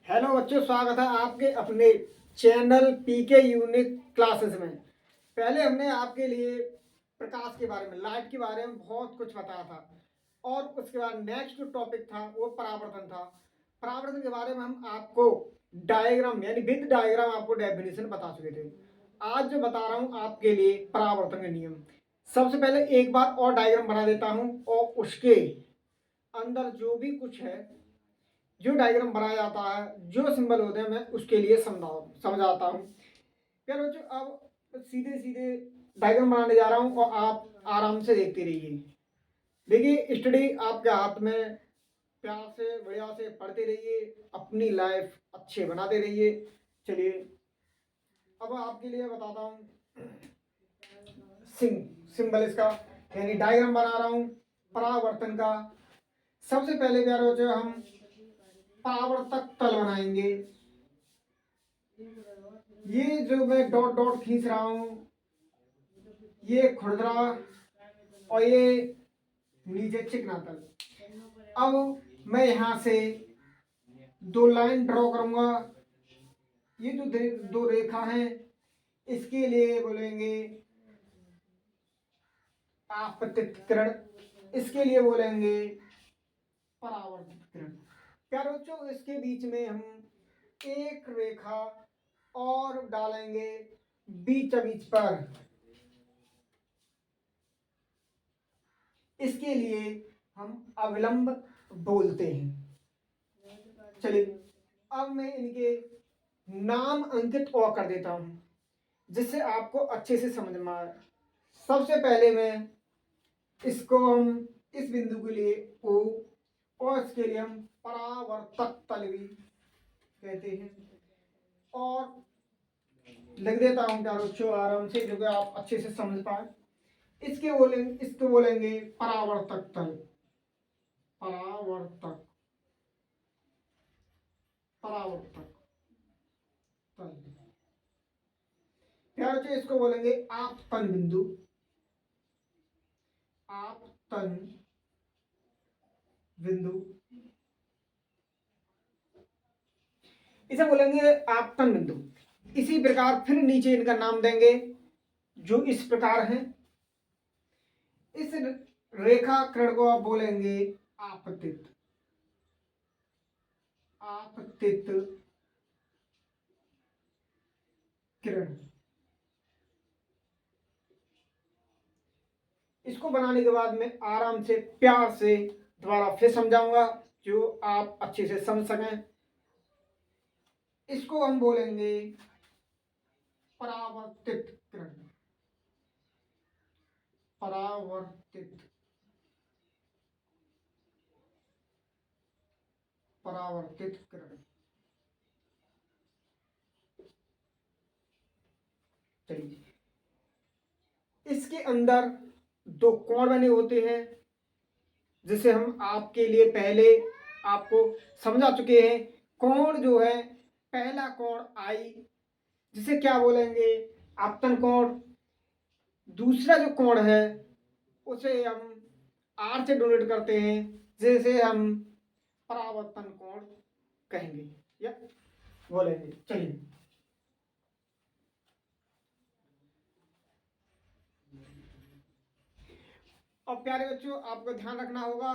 Hello बच्चों, स्वागत है आपके अपने चैनल पीके यूनिक क्लासेस में। पहले हमने आपके लिए प्रकाश के बारे में, लाइट के बारे में बहुत कुछ बताया था और उसके बाद नेक्स्ट जो टॉपिक था वो परावर्तन था। परावर्तन के बारे में हम आपको डायग्राम यानी विद डायग्राम आपको डेफिनेशन बता चुके थे। आज जो बता रहा हूँ आपके लिए परावर्तन के नियम। सबसे पहले एक बार और डायग्राम बना देता हूँ और उसके अंदर जो भी कुछ है, जो डायग्राम बनाया जाता है, जो सिंबल होते हैं, मैं उसके लिए समझाता हूँ। फिर बच्चों अब सीधे सीधे डायग्राम बनाने जा रहा हूँ और आप आराम से देखते रहिए। देखिए, स्टडी आपके हाथ में, प्यार से बढ़िया से पढ़ते रहिए, अपनी लाइफ अच्छे बनाते रहिए। चलिए अब आपके लिए बताता हूँ सिंबल इसका, यानी डायग्राम बना रहा हूँ परावर्तन का। सबसे पहले प्यारे बच्चों हम परावर्तक तल बनाएंगे। ये जो मैं डॉट डॉट खींच रहा हूं, ये खुरदरा और ये नीचे चिकना तल। अब मैं यहां से दो लाइन ड्रॉ करूंगा। ये जो दो रेखा हैं, इसके लिए बोलेंगे आपतित किरण, इसके लिए बोलेंगे परावर्तित किरण। प्यारे बच्चों, इसके बीच में हम एक रेखा और डालेंगे बीच बीच पर, इसके लिए हम अविलंब बोलते हैं। चलिए अब मैं इनके नाम अंकित और कर देता हूं जिससे आपको अच्छे से समझ में आए। सबसे पहले मैं इसको हम इस बिंदु के लिए ओ और इसके लिए हम परावर्तक तल भी कहते हैं और लिख देता हूं प्यारे बच्चों आराम से, जो कि आप अच्छे से समझ पाए। इसको बोलेंगे परावर्तक तल। परावर्तक परावर्तक तल। प्यारे बच्चों, इसको बोलेंगे आपतन बिंदु। आपतन बिंदु, इसे बोलेंगे आपतन बिंदु। इसी प्रकार फिर नीचे इनका नाम देंगे जो इस प्रकार है। इस रेखा किरण को आप बोलेंगे आपतित। आपतित किरण। इसको बनाने के बाद में आराम से प्यार से दोबारा फिर समझाऊंगा जो आप अच्छे से समझ सकें। इसको हम बोलेंगे परावर्तित किरण। परावर्तित परावर्तित किरण। चलिए, इसके अंदर दो कोण बने होते हैं जिसे हम आपके लिए पहले आपको समझा चुके हैं। कोण जो है, पहला कोण आई, जिसे क्या बोलेंगे आपतन कोण। दूसरा जो कोण है उसे हम आर से डोनेट करते हैं, जैसे हम परावर्तन कोण कहेंगे या बोलेंगे। चलिए अब प्यारे बच्चों, आपको ध्यान रखना होगा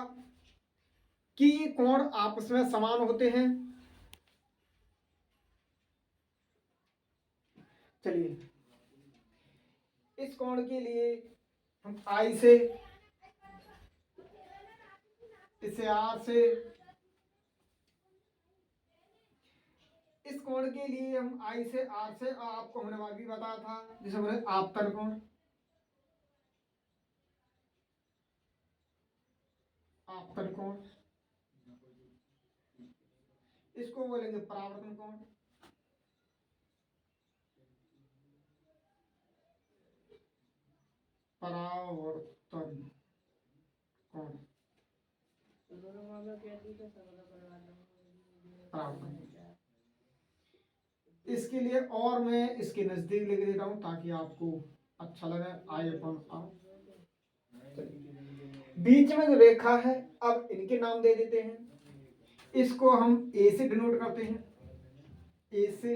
कि कोण आपस में समान होते हैं। चलिए, इस कोण के लिए हम आई से, इसे आर से, इस कोण के लिए हम आई से आर से, आपको हमने वह भी बताया था जिसे बोले आपतन कोण। आपतन कोण, इसको बोलेंगे परावर्तन कोण। परावर्तन कोण, इसके लिए और मैं इसके नजदीक लिख देता हूं ताकि आपको अच्छा लगे। आई अपन आर। बीच में जो रेखा है, अब इनके नाम दे देते हैं। इसको हम ए से डिनोट करते हैं। ए से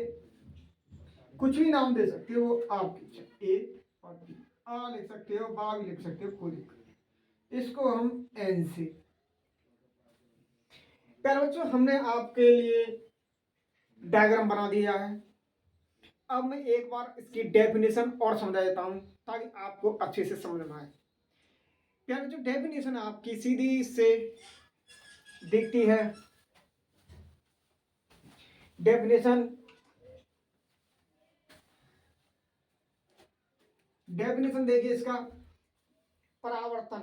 कुछ भी नाम दे सकते हो आपकी इच्छा, ए और बी, आ लिख सकते हो, बा भी लिख सकते हो, कोई दिक्कत नहीं। इसको हम एन से। प्यारे बच्चों, हमने आपके लिए डायग्राम बना दिया है। अब मैं एक बार इसकी डेफिनेशन और समझा देता हूं ताकि आपको अच्छे से समझ में आए। प्यारे बच्चों, डेफिनेशन आपकी सीधी से दिखती है। डेफिनेशन देखिए इसका, परावर्तन।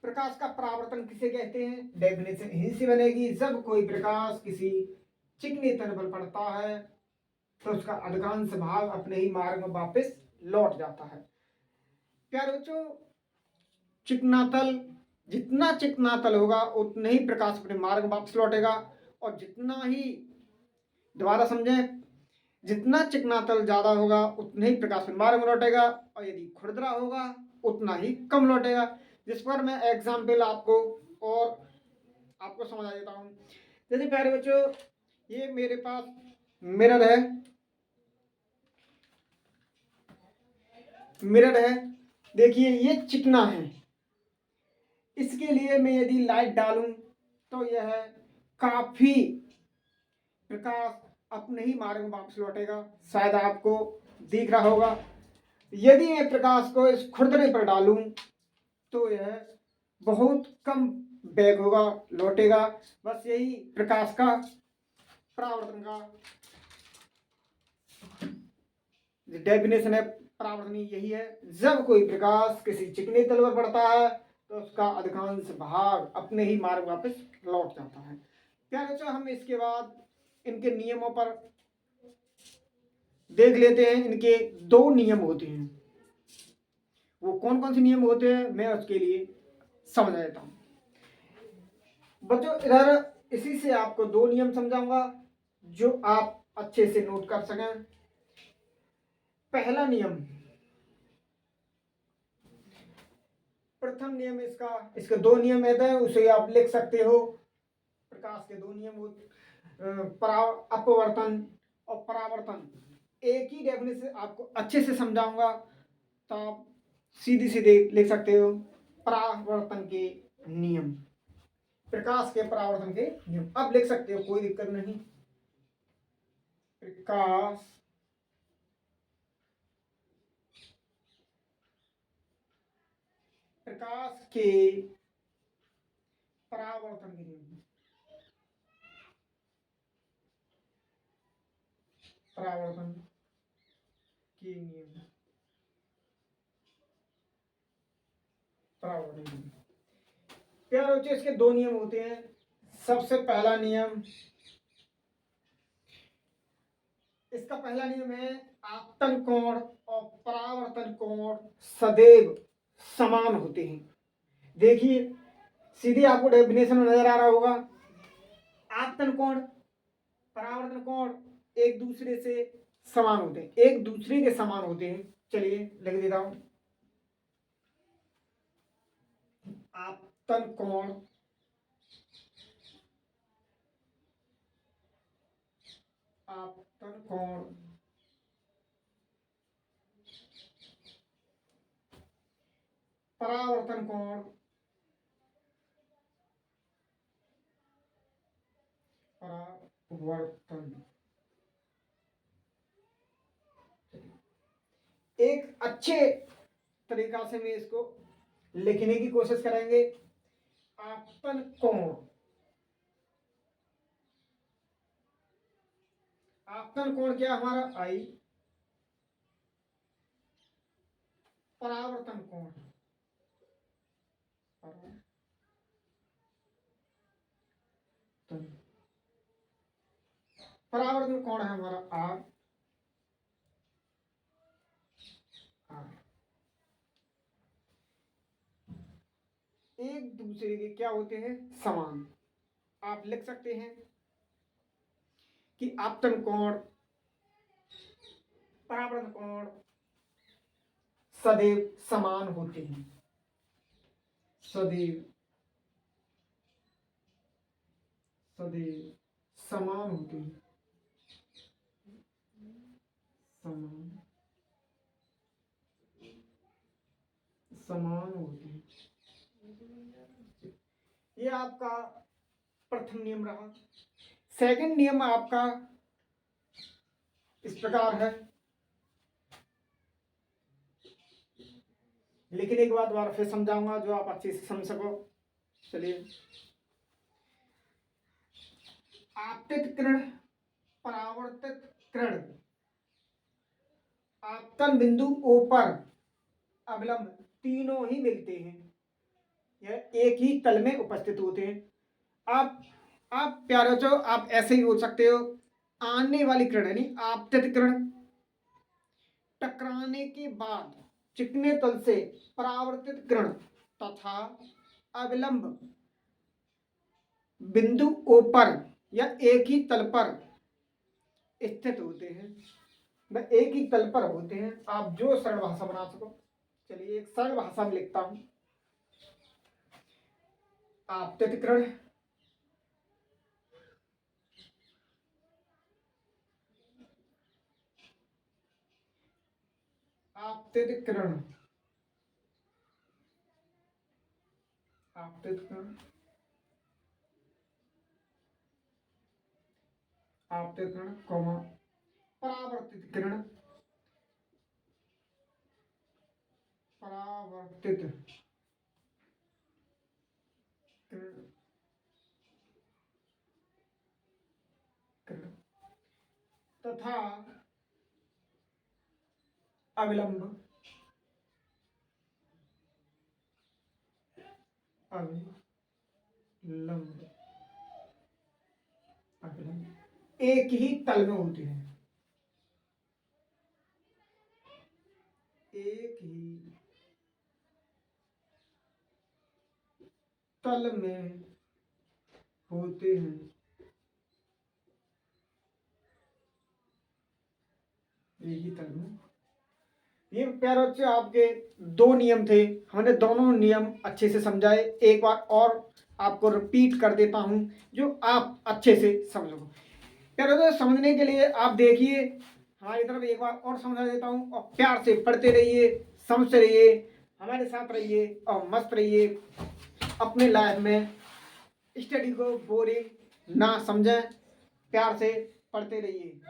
प्रकाश का परावर्तन किसे कहते हैं? डेफिनेशन यहीं से बनेगी। जब कोई प्रकाश किसी चिकनी तल पर पड़ता है तो उसका अधिकांश भाग अपने ही मार्ग में वापस लौट जाता है। प्यारे बच्चों, चिकना तल, जितना चिकना तल होगा उतने ही प्रकाश अपने मार्ग में वापस लौटेगा, और जितना ही, दोबारा समझें, जितना चिकना तल ज्यादा होगा उतने ही प्रकाश अपने मार्ग में लौटेगा, और यदि खुरदरा होगा उतना ही कम लौटेगा। जिस पर मैं एग्जाम्पल आपको समझा देता हूँ। जैसे प्यारे बच्चों, ये मेरे पास मिरर है, देखिए ये चिकना है। इसके लिए मैं यदि लाइट डालूं तो यह काफी प्रकाश अपने ही मार्ग में वापस लौटेगा, शायद आपको दिख रहा होगा। यदि मैं प्रकाश को इस खुरदरे पर डालूं तो यह बहुत कम वेग होगा, लौटेगा। बस यही प्रकाश का परावर्तन का डेफिनेशन है। परावर्तन यही है, जब कोई प्रकाश किसी चिकने तल पर पड़ता है तो उसका अधिकांश भाग अपने ही मार्ग वापस लौट जाता है। क्या बच्चों, हम इसके बाद इनके नियमों पर देख लेते हैं। इनके दो नियम होते हैं, वो कौन कौन से नियम होते हैं मैं उसके लिए समझा देता हूं। बच्चों, इधर इसी से आपको दो नियम समझाऊंगा जो आप अच्छे से नोट कर सकें। पहला नियम, प्रथम नियम इसके दो नियम है, उसे आप लिख सकते हो। प्रकाश के दो नियम अपवर्तन और परावर्तन। एक ही डेफिनेशन आपको अच्छे से समझाऊंगा तो आप सीधी सीधे लिख सकते हो। परावर्तन के नियम, प्रकाश के परावर्तन के नियम अब लिख सकते हो, कोई दिक्कत नहीं। प्रकाश के परावर्तन के नियम, परावर्तन के नियम, परावर्तन। प्यारे बच्चों, इसके दो नियम होते हैं। सबसे पहला नियम, इसका पहला नियम है, आपतन कोण और परावर्तन कोण सदैव समान होते हैं। देखिए सीधे आपको डेफिनेशन में नजर आ रहा होगा। आपतन कोण, परावर्तन कोण एक दूसरे से समान होते हैं, एक दूसरे के समान होते हैं। चलिए लिख देता हूं, आपतन कोण परावर्तन कोण एक अच्छे तरीका से मैं इसको लिखने की कोशिश करेंगे। आपतन कोण, आपतन कोण क्या हमारा आई, परावर्तन कोण, परावर्तन कोण है हमारा आर, एक दूसरे के क्या होते हैं, समान। आप लिख सकते हैं कि आपतन कोण परावर्तन कोण सदैव समान होते हैं, सदैव समान होते हैं। समान समान होते हैं। ये आपका प्रथम नियम रहा। सेकंड नियम आपका इस प्रकार है, लेकिन एक बात दोबारा फिर समझाऊंगा जो आप अच्छे से समझ सको। चलिए, आपतित किरण, परावर्तित किरण आपतन बिंदु O पर अवलंब तीनों ही मिलते हैं, यह एक ही तल में उपस्थित होते हैं। आप प्यारे बच्चों, आप ऐसे ही बोल सकते हो, आने वाली किरण यानी आपतित किरण टकराने के बाद चिकने तल से परावर्तित किरण तथा अविलंब बिंदु O पर या एक ही तल पर स्थित होते हैं, वह एक ही तल पर होते हैं। आप जो सरल भाषा बना सको। चलिए, एक सरल भाषा में लिखता हूं। आपतित किरण आपतित किरण आपतित किरण आपतित किरण कॉमा परावर्तित किरण परावर्तित किरण तथा अविलंब अविलंब अविलंब एक ही तल में होते हैं, एक ही तल में होते हैं, एक ही तल में। ये प्यारे बच्चे आपके दो नियम थे, हमने दोनों नियम अच्छे से समझाए। एक बार और आपको रिपीट कर देता हूं जो आप अच्छे से समझो। प्यारे बच्चे, समझने के लिए आप देखिए, हमारी तरफ एक बार और समझा देता हूं और प्यार से पढ़ते रहिए, समझते रहिए, हमारे साथ रहिए और मस्त रहिए। अपने लाइफ में स्टडी को बोरिंग ना समझें, प्यार से पढ़ते रहिए।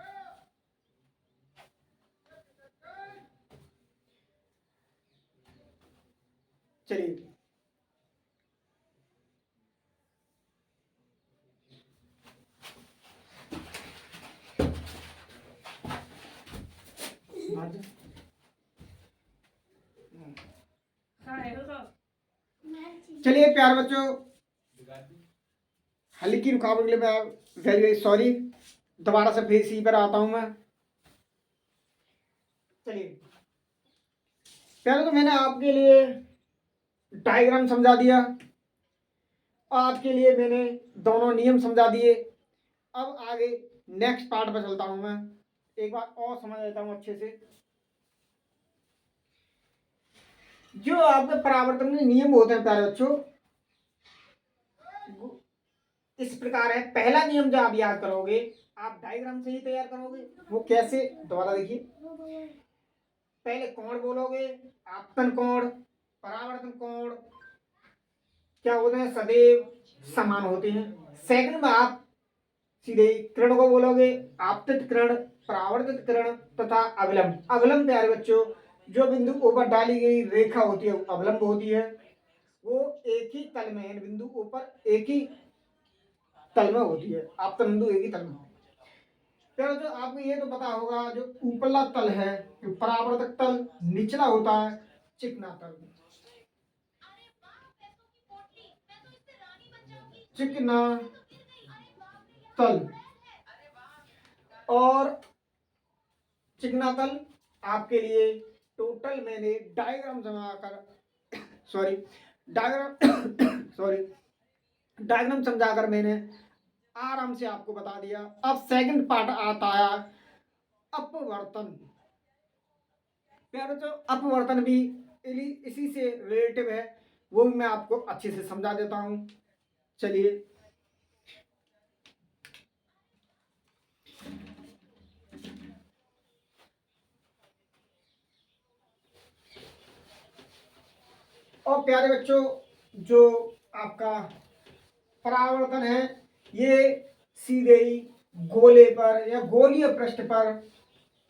चलिए, चलिए प्यार बच्चों, हल्की रुकावट के लिए मैं वेरी वेरी सॉरी। दोबारा से फिर इसी पर आता हूं मैं। चलिए पहले तो मैंने आपके लिए डायग्राम समझा दिया, आपके लिए मैंने दोनों नियम समझा दिए। अब आगे नेक्स्ट पार्ट पर चलता हूं मैं, एक बार और समझ लेता हूं अच्छे से। जो आपके परावर्तन के नियम होते हैं प्यारे बच्चों, इस प्रकार है। पहला नियम जो आप याद करोगे, आप डायग्राम से ही तैयार करोगे। वो कैसे, दोबारा देखिए। पहले कोण बोलोगे, आपतन कोण, परावर्तन कोण क्या होते हैं, सदैव समान होते हैं। सेकंड में आप सीधे किरण को बोलोगे, आपतित किरण, परावर्तित किरण तथा अविलंब। अविलंब प्यारे बच्चों, जो बिंदु ऊपर डाली गई रेखा होती है वो अविलंब होती है। वो एक ही तल में है, बिंदु ऊपर एक ही तल में होती है, आपतन बिंदु एक ही तल में होती है। फिर जो आपको ये तो पता होगा, जो ऊपरला तल है, जो परावर्तक तल, निचला होता है चिकना तल। चिकना तल और चिकना तल आपके लिए टोटल मैंने डायग्राम जमाकर सॉरी डायग्राम सॉरी डायग्राम समझाकर मैंने आराम से आपको बता दिया। अब सेकंड पार्ट आता है अपवर्तन। प्यारे तो अपवर्तन भी इसी से रिलेटिव है, वो भी मैं आपको अच्छे से समझा देता हूं। चलिए, और प्यारे बच्चों, जो आपका परावर्तन है ये सीधे ही गोले पर या गोलीय पृष्ठ पर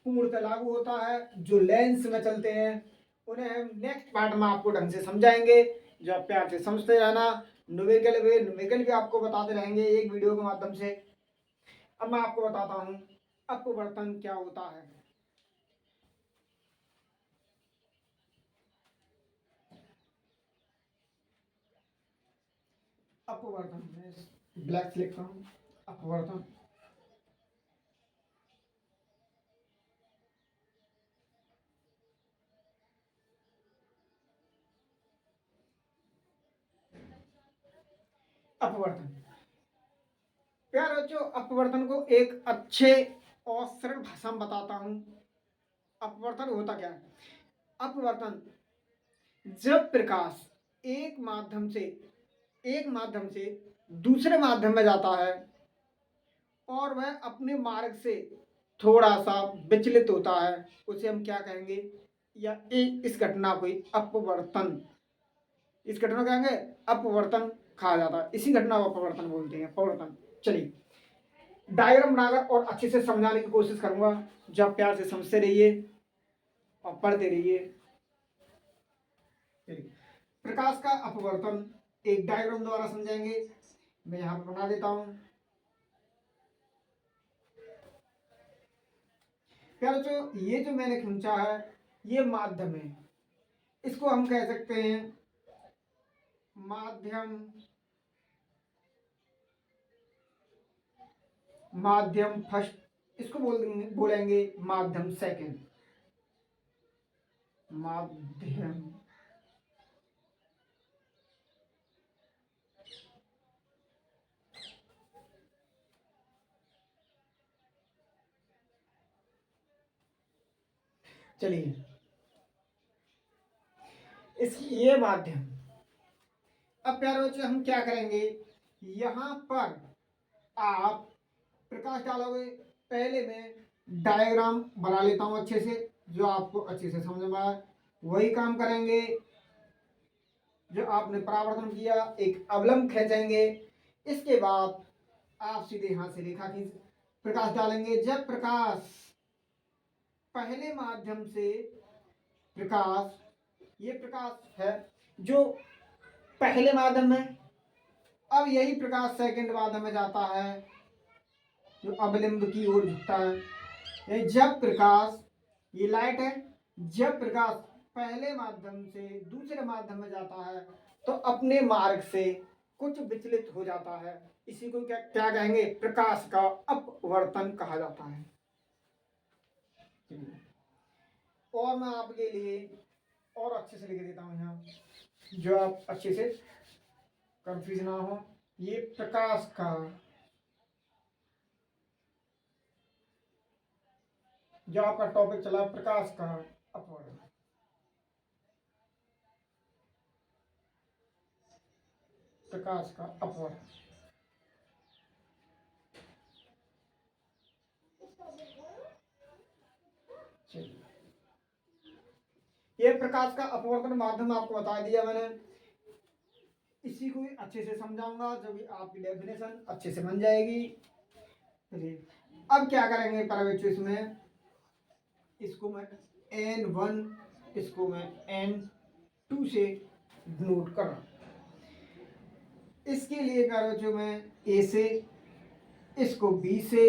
पूर्णतः लागू होता है। जो लेंस में चलते हैं उन्हें हम नेक्स्ट पार्ट में आपको ढंग से समझाएंगे, जो आप प्यार से समझते रहना। न्यूमेरिकल भी आपको बताते रहेंगे एक वीडियो के माध्यम से। अब मैं आपको बताता हूँ अपवर्तन क्या होता है। अपवर्तन में ब्लैक से लिखता हूँ अपवर्तन। अपवर्तन प्यार बच्चों, अपवर्तन को एक अच्छे और सरल भाषा में बताता हूँ। अपवर्तन होता क्या है? अपवर्तन जब प्रकाश एक माध्यम से दूसरे माध्यम में जाता है और वह अपने मार्ग से थोड़ा सा विचलित होता है, उसे हम क्या कहेंगे? या इस घटना को अपवर्तन, इस घटना को कहेंगे अपवर्तन कहा जाता है। इसी घटना को अपवर्तन बोलते हैं, अपवर्तन। चलिए डायग्राम बनाकर और अच्छे से समझाने की कोशिश करूंगा, जब प्यार से समझते रहिए और पढ़ते रहिए। प्रकाश का अपवर्तन एक डायग्राम द्वारा समझाएंगे। मैं यहां पर बना देता हूं। प्यारे जो ये जो मैंने खींचा है ये माध्यम है, इसको हम कह सकते हैं माध्यम, माध्यम फर्स्ट, इसको बोलेंगे माध्यम सेकंड, माध्यम चलिए इसकी ये माध्यम। अब प्यारे बच्चे हम क्या करेंगे, यहां पर आप प्रकाश डालोगे। पहले मैं डायग्राम बना लेता हूं अच्छे से, जो आपको अच्छे से समझ में आए वही काम करेंगे। जो आपने परावर्तन किया एक अवलंब खींचेंगे, इसके बाद आप सीधे यहां से रेखा खींच प्रकाश डालेंगे। जब प्रकाश पहले माध्यम से प्रकाश, ये प्रकाश है जो पहले माध्यम में, अब यही प्रकाश सेकंड माध्यम में जाता है जो अवलंब की ओर झुकता है। जब प्रकाश, ये लाइट है, जब प्रकाश पहले माध्यम से दूसरे माध्यम में जाता है तो अपने मार्ग से कुछ विचलित हो जाता है। इसी को क्या क्या कहेंगे? प्रकाश का अपवर्तन कहा जाता है। और मैं आपके लिए और अच्छे से लिख देता हूं यहाँ, जो आप अच्छे से कंफ्यूज ना हो। ये प्रकाश का, जो आपका टॉपिक चला प्रकाश का अपवर्तन, प्रकाश का अपवर्तन। ये प्रकाश का अपवर्तन माध्यम आपको बता दिया मैंने। इसी को अच्छे से समझाऊंगा, जो भी आपकी डेफिनेशन अच्छे से बन जाएगी। चलिए अब क्या करेंगे बच्चों, इसमें इसको मैं N1, इसको मैं N2 से नोट कर रहा हूं। इसके लिए बच्चों मैं A से, इसको B से,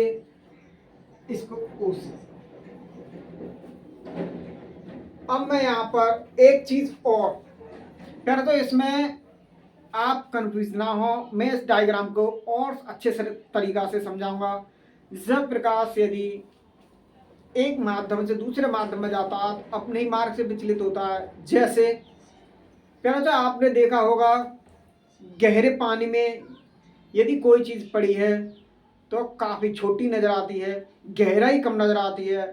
इसको O से। अब मैं यहाँ पर एक चीज और, पहले तो इसमें आप कंफ्यूज ना हो, मैं इस डायग्राम को और अच्छे से तरीका से समझाऊंगा। जब प्रकाश यदि एक माध्यम से दूसरे माध्यम में जाता है अपने ही मार्ग से विचलित होता है। जैसे पहले तो आपने देखा होगा गहरे पानी में यदि कोई चीज पड़ी है तो काफी छोटी नजर आती है, गहराई कम नजर आती है।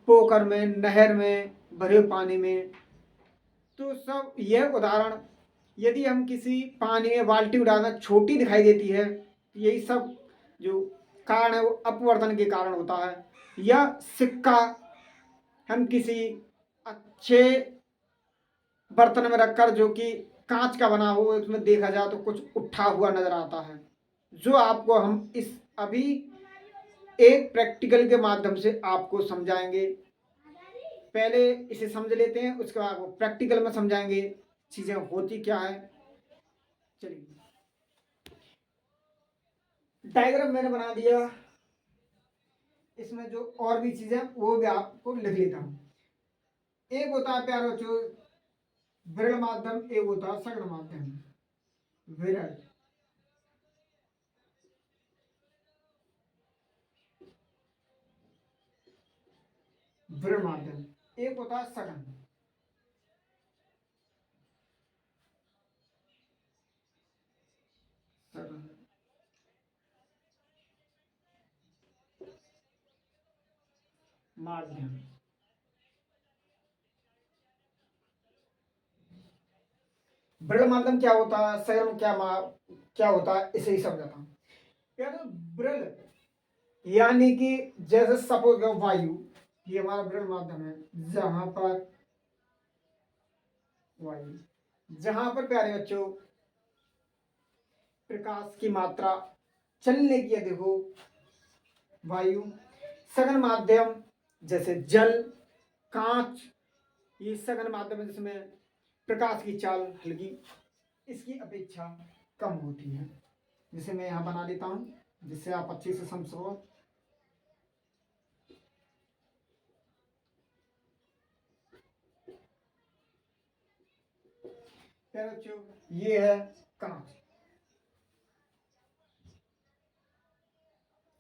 पोखर में, नहर में, भरे पानी में, तो सब यह उदाहरण, यदि हम किसी पानी में बाल्टी उड़ाना छोटी दिखाई देती है, यही सब जो कारण है वो अपवर्तन के कारण होता है। या सिक्का हम किसी अच्छे बर्तन में रखकर, जो कि कांच का बना हो, उसमें देखा जाए तो कुछ उठा हुआ नजर आता है, जो आपको हम इस अभी एक प्रैक्टिकल के माध्यम से आपको समझाएंगे। पहले इसे समझ लेते हैं, उसके बाद वो प्रैक्टिकल में समझाएंगे चीजें होती क्या है। चलिए, डायग्राम मैंने बना दिया, इसमें जो और भी चीजें वो भी आपको लिख लेता हूँ। एक होता है प्यारे बच्चों विरल माध्यम, एक होता है सघन माध्यम। विरल, विरल माध्यम, एक होता है सघन। सघन माध्यम। विरल माध्यम क्या होता है, सघन क्या होता है, इसे ही समझाता हूँ। यार विरल यानी कि जैसे सपोज वायु, ये हमारा विरल माध्यम है, जहां पर वायु, जहां पर प्यारे बच्चों प्रकाश की मात्रा चलने की है, देखो वायु। सघन माध्यम जैसे जल, कांच, ये सघन माध्यम है जिसमें प्रकाश की चाल हल्की, इसकी अपेक्षा कम होती है, जिसे मैं यहाँ बना देता हूँ जिससे आप अच्छे से समझ सको। बच्चों ये है कांच,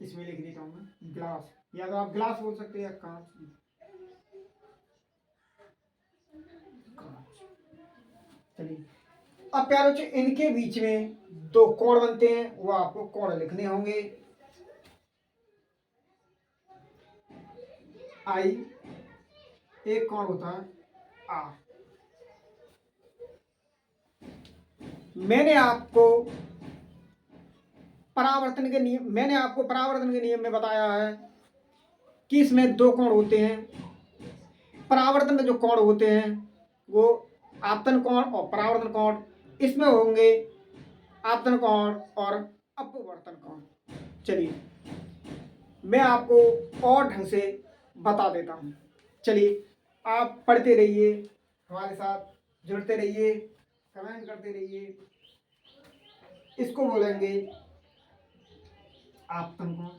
इसमें लिख देता हूँ मैं ग्लास, या तो आप ग्लास बोल सकते हैं या कांच। कांच। चलिए, अब प्यारे बच्चों इनके बीच में दो कोण बनते हैं, वो आपको कोण लिखने होंगे। आई, एक कोण होता है आर। मैंने आपको परावर्तन के नियम में बताया है कि इसमें दो कोण होते हैं। परावर्तन में जो कोण होते हैं वो आपतन कोण और परावर्तन कोण, इसमें होंगे आपतन कोण और अपवर्तन कोण। चलिए, मैं आपको और ढंग से बता देता हूँ। चलिए, आप पढ़ते रहिए, हमारे साथ जुड़ते रहिए, कमेंट करते रहिए। इसको बोलेंगे आपतन कोण,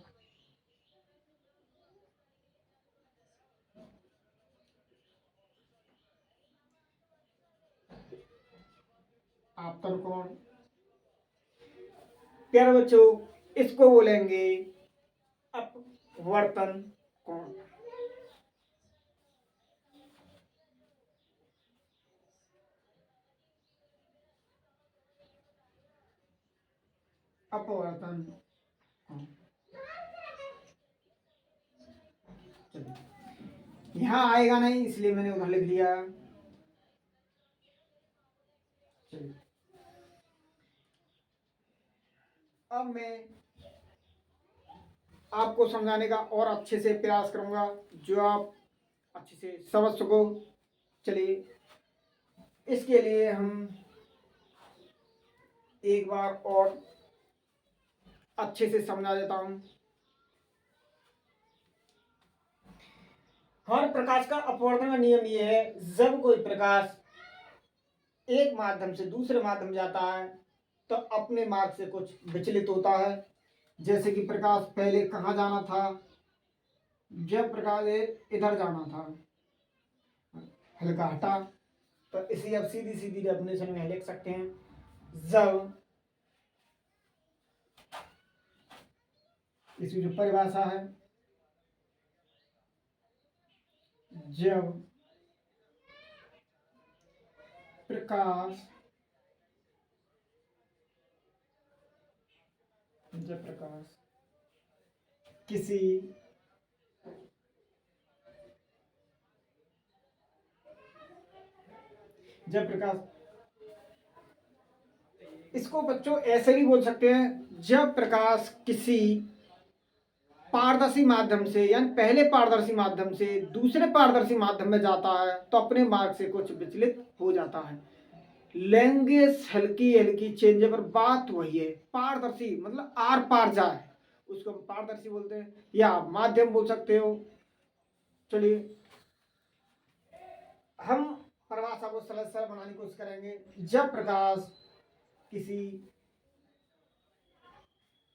आपतन कोण। प्यारे बच्चों इसको बोलेंगे अपवर्तन कोण। अपवर्तन कोण। चलिए, यहाँ आएगा नहीं इसलिए मैंने उधर लिख दिया। चलिए, अब मैं आपको समझाने का और अच्छे से प्रयास करूंगा, जो आप अच्छे से समझ सको। चलिए, इसके लिए हम एक बार और अच्छे से समझा देता हूं। हर प्रकाश का अपवर्तन का नियम ये है, जब कोई प्रकाश एक माध्यम से दूसरे माध्यम जाता है तो अपने मार्ग से कुछ विचलित होता है। जैसे कि प्रकाश पहले कहाँ जाना था, जब प्रकाश इधर जाना था, हल्का हटा, तो इसे अब सीधी सीधी डेफिनेशन में लिख सकते हैं। जब, इसकी जो परिभाषा है, जब प्रकाश किसी जब प्रकाश, इसको बच्चों ऐसे भी बोल सकते हैं, जब प्रकाश किसी पारदर्शी माध्यम से यानी पहले पारदर्शी माध्यम से दूसरे पारदर्शी माध्यम में जाता है तो अपने मार्ग से कुछ विचलित हो जाता है। लैंग्वेज हल्की हल्की चेंज है पर बात वही है। पारदर्शी मतलब आर पार जाए, उसको हम पारदर्शी बोलते हैं या माध्यम बोल सकते हो। चलिए हम परिभाषा को सरल सरल बनाने की कोशिश करेंगे। जब प्रकाश किसी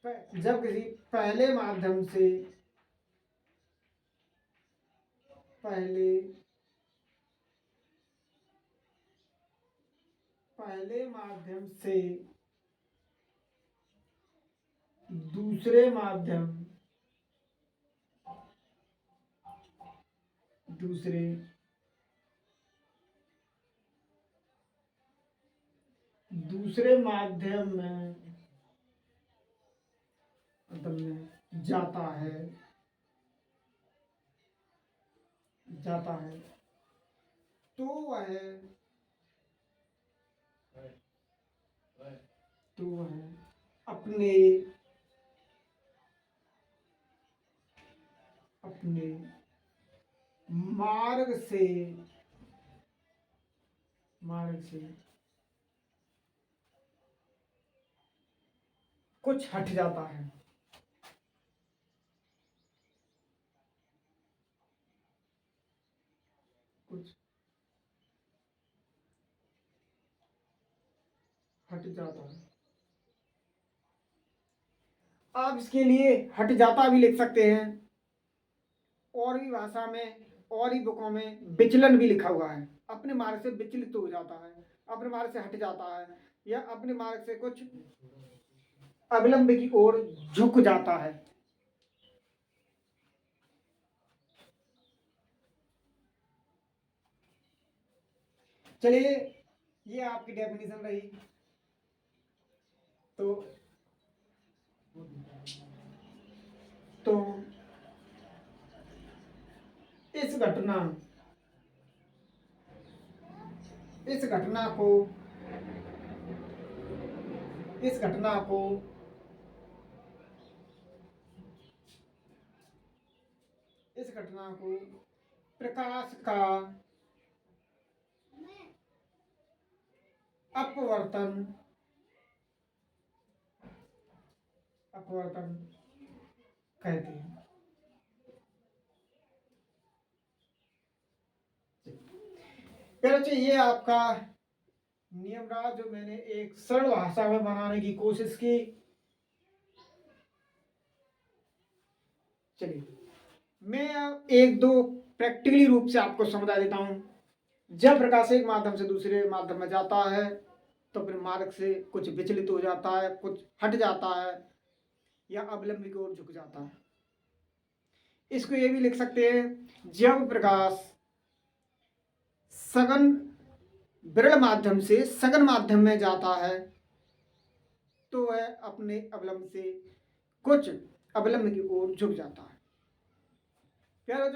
पहले माध्यम से पहले माध्यम से दूसरे माध्यम दूसरे माध्यम में जाता है तो वह अपने मार्ग से कुछ हट जाता है। आप इसके लिए हट जाता भी लिख सकते हैं। और भी भाषा में और ही बुकों में विचलन भी लिखा हुआ है। अपने मार्ग से विचलित हो जाता है, अपने मार्ग से हट जाता है या अपने मार्ग से कुछ अविलंब की ओर झुक जाता है। चलिए ये आपकी डेफिनेशन रही। तो इस घटना को प्रकाश का अपवर्तन कहते हैं। ये आपका नियम रहा जो मैंने एक सरल भाषा में बनाने की कोशिश की। चलिए मैं एक दो प्रैक्टिकली रूप से आपको समझा देता हूं। जब प्रकाश एक माध्यम से दूसरे माध्यम में जाता है तो फिर मार्ग से कुछ विचलित हो जाता है, कुछ हट जाता है या अवलंबी की ओर झुक जाता है। इसको ये भी लिख सकते हैं, जब प्रकाश सघन विरल माध्यम से सघन माध्यम में जाता है तो वह अपने अवलंब से कुछ अवलंब की ओर झुक जाता है। प्यारो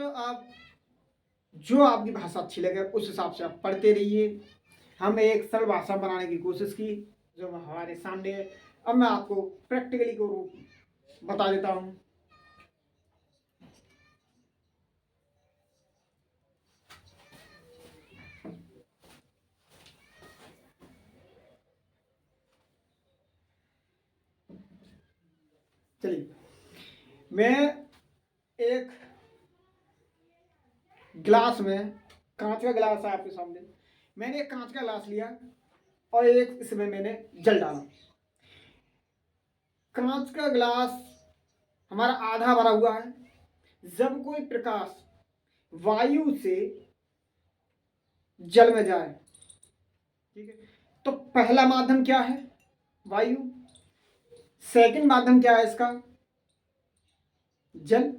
जो आपकी भाषा अच्छी लगे उस हिसाब से आप पढ़ते रहिए। हम एक सरल भाषा बनाने की कोशिश की जो हमारे सामने है। अब मैं आपको प्रैक्टिकली को रूप बता देता हूं। चलिए मैं एक गिलास में, कांच का गिलास है आपके सामने, मैंने एक कांच का गिलास लिया और एक इसमें मैंने जल डाला। कांच का गिलास हमारा आधा भरा हुआ है। जब कोई प्रकाश वायु से जल में जाए, ठीक है, तो पहला माध्यम क्या है? वायु। सेकंड माध्यम क्या है इसका? जल।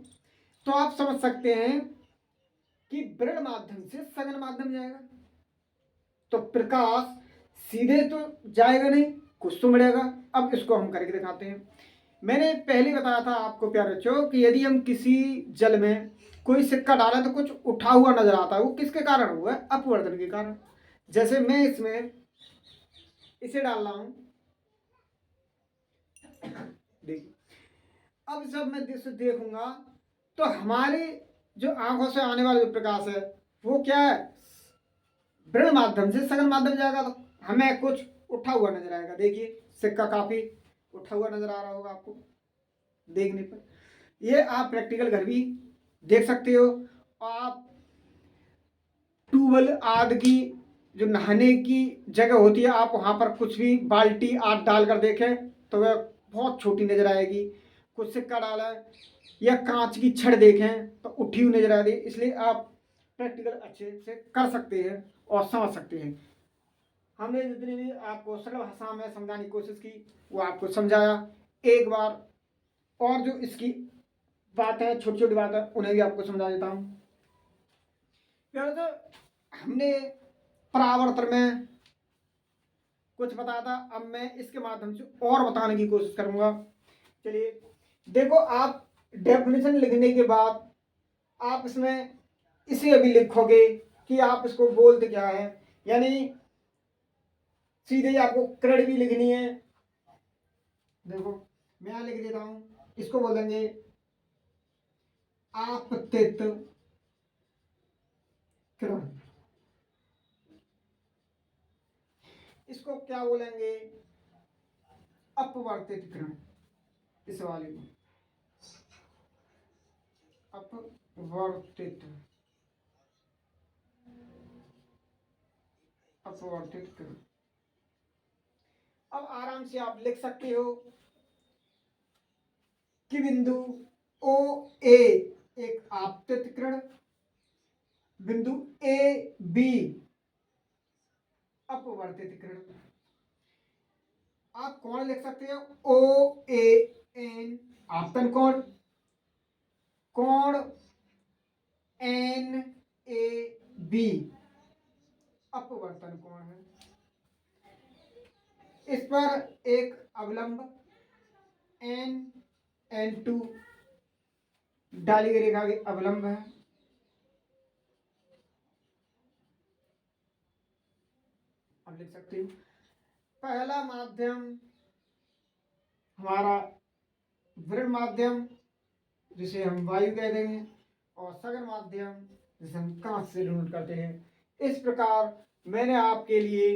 तो आप समझ सकते हैं कि विरल माध्यम से सघन माध्यम जाएगा तो प्रकाश सीधे तो जाएगा नहीं, कुछ तो मिलेगा। अब इसको हम करके दिखाते हैं। मैंने पहले बताया था आपको प्यारे बच्चों कि यदि हम किसी जल में कोई सिक्का डालें तो कुछ उठा हुआ नजर आता है। वो किसके कारण हुआ है? अपवर्तन के कारण। जैसे मैं इसमें इसे डाल रहा हूं, देखिए अब जब मैं देखूंगा तो हमारे जो आंखों से आने वाला जो प्रकाश है वो क्या है, विकिरण माध्यम से सघन माध्यम जाएगा, तो हमें कुछ उठा हुआ नजर आएगा। देखिए सिक्का काफी उठा हुआ नजर आ रहा होगा आपको देखने पर। ये आप प्रैक्टिकल घर भी देख सकते हो। आप ट्यूबवेल आदि की जो नहाने की जगह होती है, आप वहां पर कुछ भी बाल्टी आदि डालकर देखें तो वह बहुत छोटी नजर आएगी। कुछ सिक्का डाला है या कांच की छड़ देखें तो उठी हुई नजर आ रही है। इसलिए आप प्रैक्टिकल अच्छे से कर सकते हैं और समझ सकते हैं। हमने जितनी भी आपको सरल भाषा में समझाने की कोशिश की वो आपको समझाया। एक बार और जो इसकी बातें छोटी छोटी बातें उन्हें भी आपको समझा देता हूँ। हमने परावर्तन में कुछ बताया था, अब मैं इसके माध्यम से और बताने की कोशिश करूंगा। चलिए देखो, आप डेफिनेशन लिखने के बाद आप इसमें इसे अभी लिखोगे कि आप इसको बोलते क्या है, यानी सीधे ही आपको क्रेड भी लिखनी है। देखो मैं यहाँ लिख देता हूं, इसको बोलेंगे आपतित किरण। इसको क्या बोलेंगे, अपवर्तित किरण। इस वाले को अपवर्तित अपवर्तित किरण। अब आराम से आप लिख सकते हो कि बिंदु ओ ए एक आपतित किरण, बिंदु ए बी अपवर्तित किरण। आप कोण लिख सकते हो ओ ए एन आपतन कोण, कोण एन ए बी अपवर्तन कोण है। इस पर एक अवलंब एन एन टू डाली गई रेखा के अवलंब है। अब लिख सकते हो पहला माध्यम हमारा विकिरण माध्यम जिसे हम वायु कह देंगे, और सघन माध्यम जिसे हम कांच से डिनोट करते हैं। इस प्रकार मैंने आपके लिए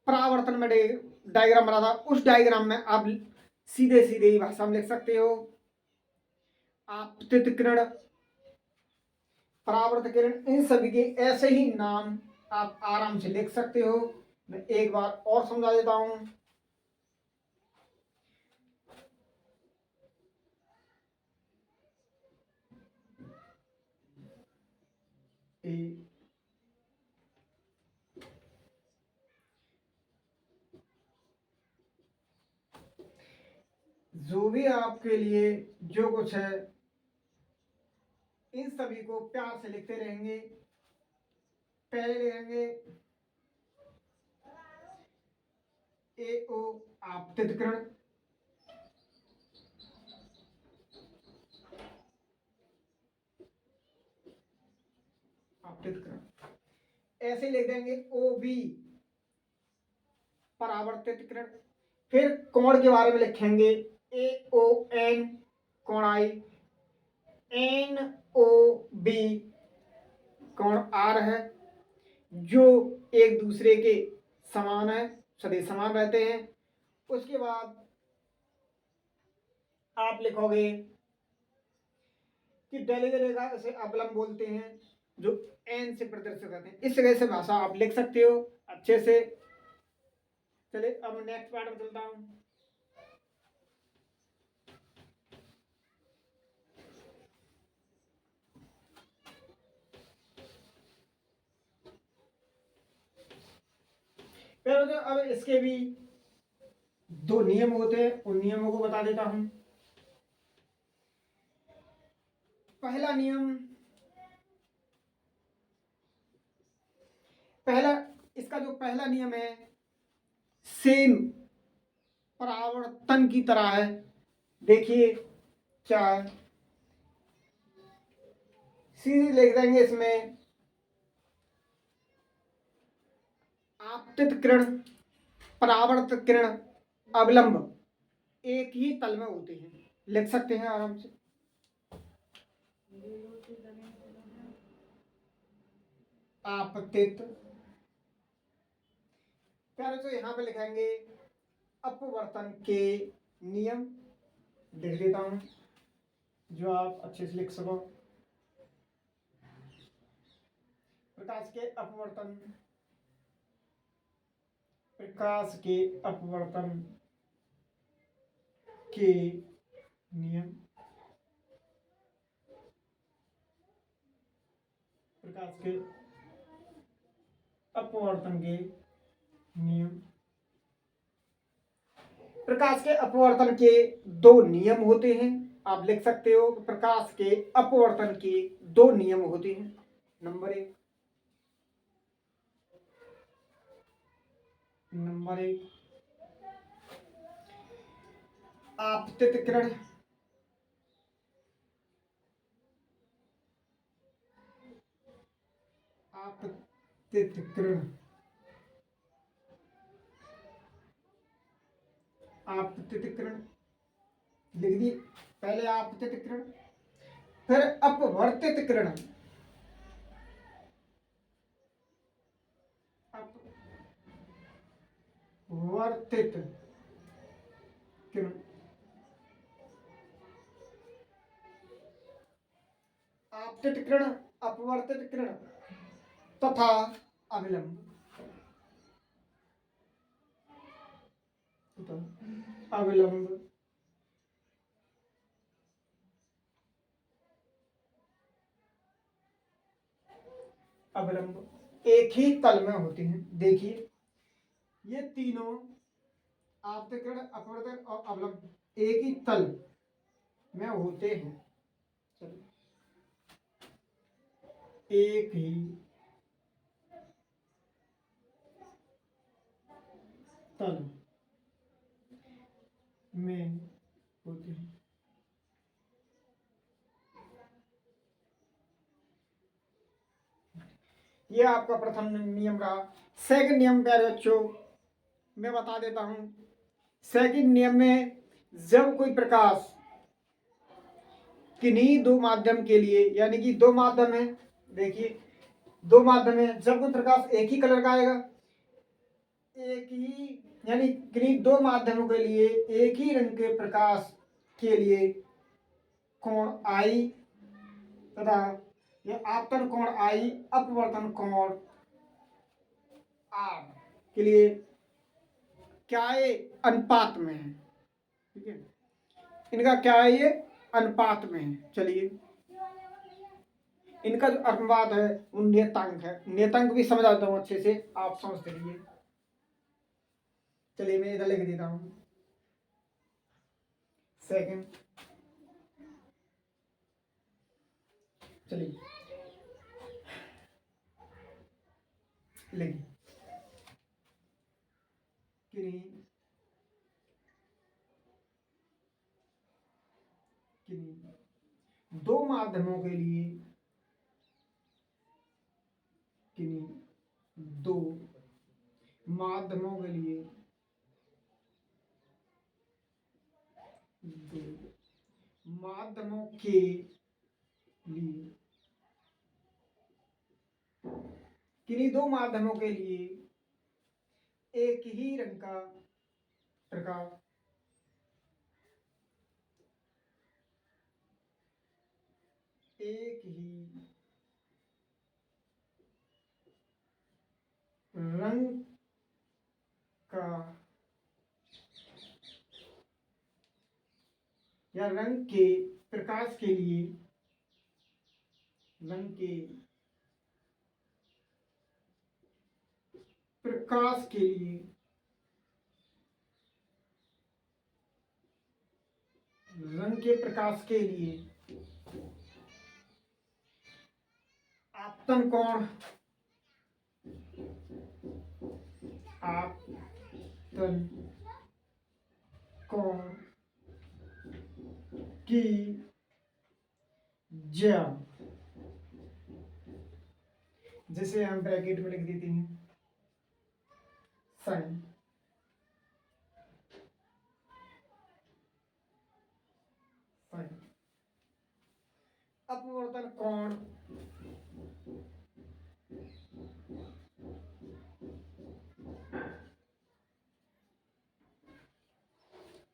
परावर्तन में डायग्राम बना था। उस डायग्राम में आप सीधे सीधे ही भाषा में लिख सकते हो। आपतित किरण, परावर्तित किरण, इन सभी के ऐसे ही नाम आप आराम से लिख सकते हो। मैं एक बार और समझा देता हूं। जो भी आपके लिए जो कुछ है इन सभी को प्यार से लिखते रहेंगे। पहले लिखेंगे ए ओ आपतित किरण, आपतित किरण ऐसे लिख देंगे ओ बी परावर्तित किरण। फिर कोण के बारे में लिखेंगे ए ओ एन कोणाई, एन ओ बी कोण आर है, जो एक दूसरे के समान है, सदैव समान रहते हैं। उसके बाद आप लिखोगे कि डेली रेखा इसे अवलंब बोलते हैं, जो एन से प्रदर्शित करते हैं। इस तरह से भाषा आप लिख सकते हो अच्छे से। चलिए अब नेक्स्ट पार्ट में चलता हूं। फिर अब इसके भी दो नियम होते हैं, उन नियमों को बता देता हूं। पहला नियम, पहला इसका जो पहला नियम है सेम परावर्तन की तरह है। देखिए क्या है, सीधे लिख देंगे इसमें आपतित किरण परावर्तित किरण अवलंब एक ही तल में होते हैं। लिख सकते हैं आराम से। आपतित, पहले तो यहाँ पे लिखेंगे अपवर्तन के नियम, लिख देता हूँ जो आप अच्छे से लिख सको। प्रकाश के अपवर्तन, प्रकाश के अपवर्तन के नियम, प्रकाश के अपवर्तन के नियम। प्रकाश के अपवर्तन के दो नियम होते हैं, आप लिख सकते हो। प्रकाश के अपवर्तन के दो नियम होते हैं। नंबर एक, आपतित किरण, आपतित किरण, आपतित किरण लिख दी। पहले आपतित किरण, फिर अपवर्तित किरण, अपवर्तित किरण, आपतित किरण, अपवर्तित किरण तथा अविलंब, अविलंब, अविलंब एक ही तल में होते हैं। देखिए ये तीनों आपतित किरण, अपवर्तित और अविलंब एक ही तल में होते हैं। चलिए, एक ही तल में होते हैं। ये आपका प्रथम नियम रहा। सेकंड नियम प्यारे बच्चों मैं बता देता हूं। सेकंड नियम में जब कोई प्रकाश किन्हीं दो माध्यम के लिए, यानी कि दो माध्यम है, देखिए दो माध्यम है, जब कोई प्रकाश एक ही कलर का आएगा, एक ही यानी किन्हीं दो माध्यमों के लिए एक ही रंग के प्रकाश के लिए कोण आई तथा यह आपतन कोण आई, अपवर्तन कोण आर के लिए क्या है, अनुपात में है। ठीक है, इनका क्या है, ये अनुपात में है। चलिए इनका जो अनुपात है वो नियतांक है। नियतांक भी समझ आता हूँ अच्छे से, आप समझते रहिए। चलिए मैं इधर लिख देता हूँ। सेकंड, चलिए लिखिए किन्हीं किन्हीं दो माध्यमों के लिए, किन्हीं दो माध्यमों के लिए, दो माध्यमों के लिए, किन्हीं दो माध्यमों के लिए एक ही रंग का प्रकाश एक ही रंग का या रंग के प्रकाश के लिए, रंग के प्रकाश के लिए रंग के प्रकाश के लिए आपतन कोण, आपतन कोण की ज्या, जिसे हम ब्रैकेट में लिख देते हैं साइन, अपवर्तन कोण,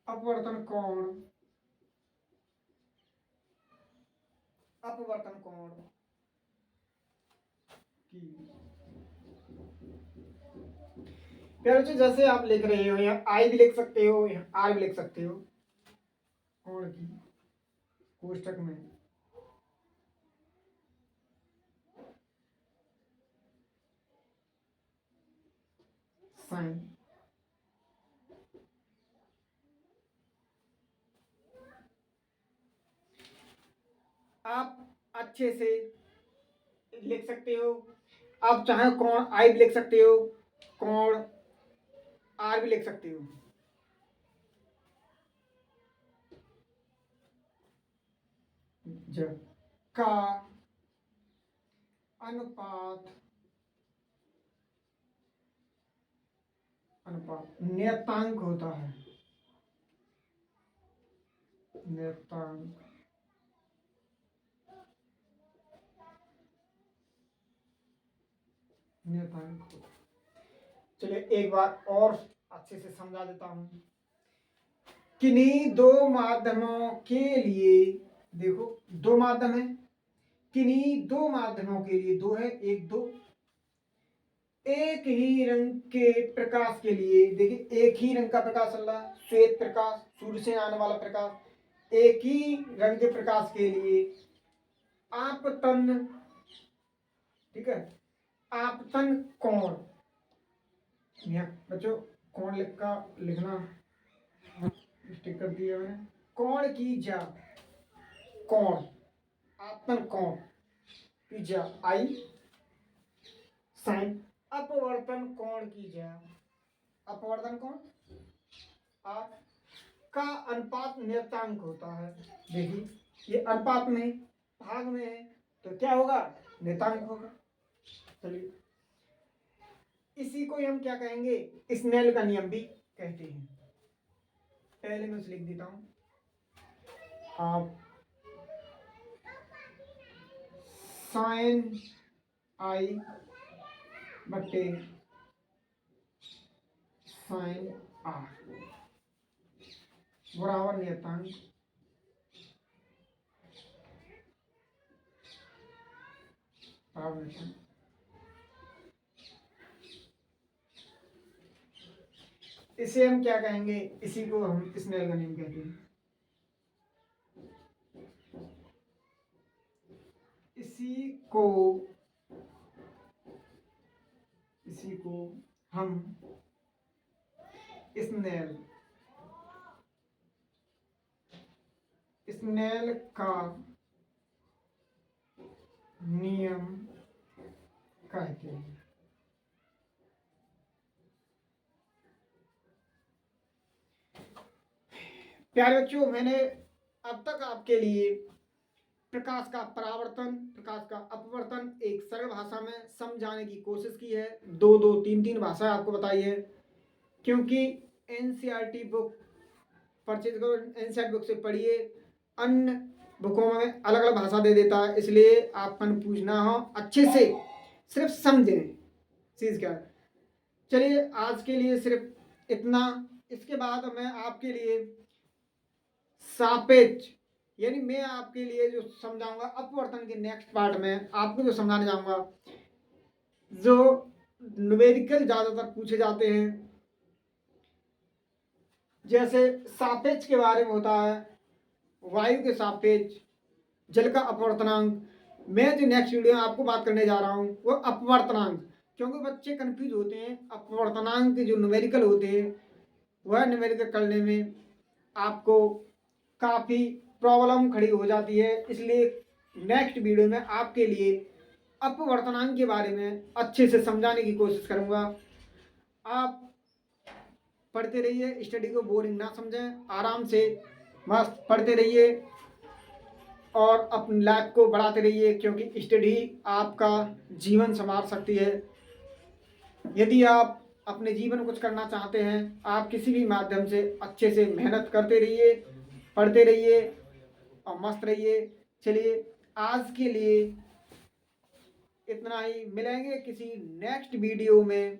अपवर्तन कोण, अपवर्तन कोण की। फिर जैसे आप लिख रहे हो, या आई भी लिख सकते हो, या आर भी लिख सकते हो, कोण की कोष्टक में साइन। आप अच्छे से लिख सकते हो, आप चाहे कोण आई भी लिख सकते हो, कोण आर भी लिख सकते हो। जब का अनुपात नियतांक होता है, नियतांक नियतांक होता है। चलिए एक बार और अच्छे से समझा देता हूं। किन्हीं दो माध्यमों के लिए, देखो दो माध्यम है, किन्हीं दो माध्यमों के लिए, दो है, एक दो, एक ही रंग के प्रकाश के लिए, देखिए एक ही रंग का प्रकाश चल रहा है, श्वेत प्रकाश, सूर्य से आने वाला प्रकाश, एक ही रंग के प्रकाश के लिए आपतन, ठीक है, आपतन कोण, बच्चों कोण लिखना मिस्टेक कर दिया मैंने, कोण की जा, कोण आपतन कोण की जा आई साइन, अपवर्तन कोण की जा, अपवर्तन कोण आर का अनुपात नियतांक होता है। देखिए ये अनुपात में भाग में है तो क्या होगा, नियतांक होगा। चलिए इसी को हम क्या कहेंगे, स्नेल का नियम भी कहते हैं। पहले मैं उसे लिख देता हूं, आप साइन आई बटे साइन आर बराबर नियतांक इसे हम क्या कहेंगे, इसी को हम स्नेल का नियम कहते हैं। इसी को हम स्नेल का नियम कहते हैं। प्यारे बच्चों, मैंने अब तक आपके लिए प्रकाश का परावर्तन, प्रकाश का अपवर्तन एक सरल भाषा में समझाने की कोशिश की है। दो दो तीन तीन भाषा आपको बताई है, क्योंकि एनसीईआरटी बुक परचेज करो, एनसीईआरटी बुक से पढ़िए, अन्य बुकों में अलग अलग भाषा दे देता है, इसलिए आप कन्फ्यूज ना हो, अच्छे से सिर्फ समझें चीज़ क्या है। चलिए आज के लिए सिर्फ इतना। इसके बाद मैं आपके लिए सापेक्ष, यानी मैं आपके लिए जो समझाऊंगा अपवर्तन के नेक्स्ट पार्ट में आपको जो समझाने जाऊंगा, जो न्यूमेरिकल ज्यादातर पूछे जाते हैं, जैसे सापेक्ष के बारे में होता है, वायु के सापेक्ष, जल का अपवर्तनांक। मैं जो नेक्स्ट वीडियो में आपको बात करने जा रहा हूँ वो अपवर्तनांक, क्योंकि बच्चे कंफ्यूज होते हैं, अपवर्तनांक जो न्यूमेरिकल होते हैं वह न्यूमेरिकल करने में आपको काफ़ी प्रॉब्लम खड़ी हो जाती है, इसलिए नेक्स्ट वीडियो में आपके लिए अपवर्तनांक के बारे में अच्छे से समझाने की कोशिश करूँगा। आप पढ़ते रहिए, स्टडी को बोरिंग ना समझें, आराम से मस्त पढ़ते रहिए और अपनी लाइफ को बढ़ाते रहिए, क्योंकि स्टडी आपका जीवन संवार सकती है। यदि आप अपने जीवन में कुछ करना चाहते हैं, आप किसी भी माध्यम से अच्छे से मेहनत करते रहिए, पढ़ते रहिए और मस्त रहिए। चलिए आज के लिए इतना ही। मिलेंगे किसी नेक्स्ट वीडियो में।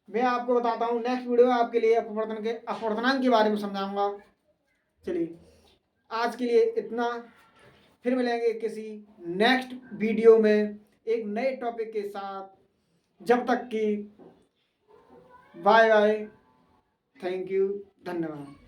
मैं आपको बताता हूँ नेक्स्ट वीडियो में आपके लिए अपवर्तनांक के बारे में समझाऊंगा। चलिए आज के लिए इतना, फिर मिलेंगे किसी नेक्स्ट वीडियो में एक नए टॉपिक के साथ। जब तक कि बाय बाय, थैंक यू, धन्यवाद।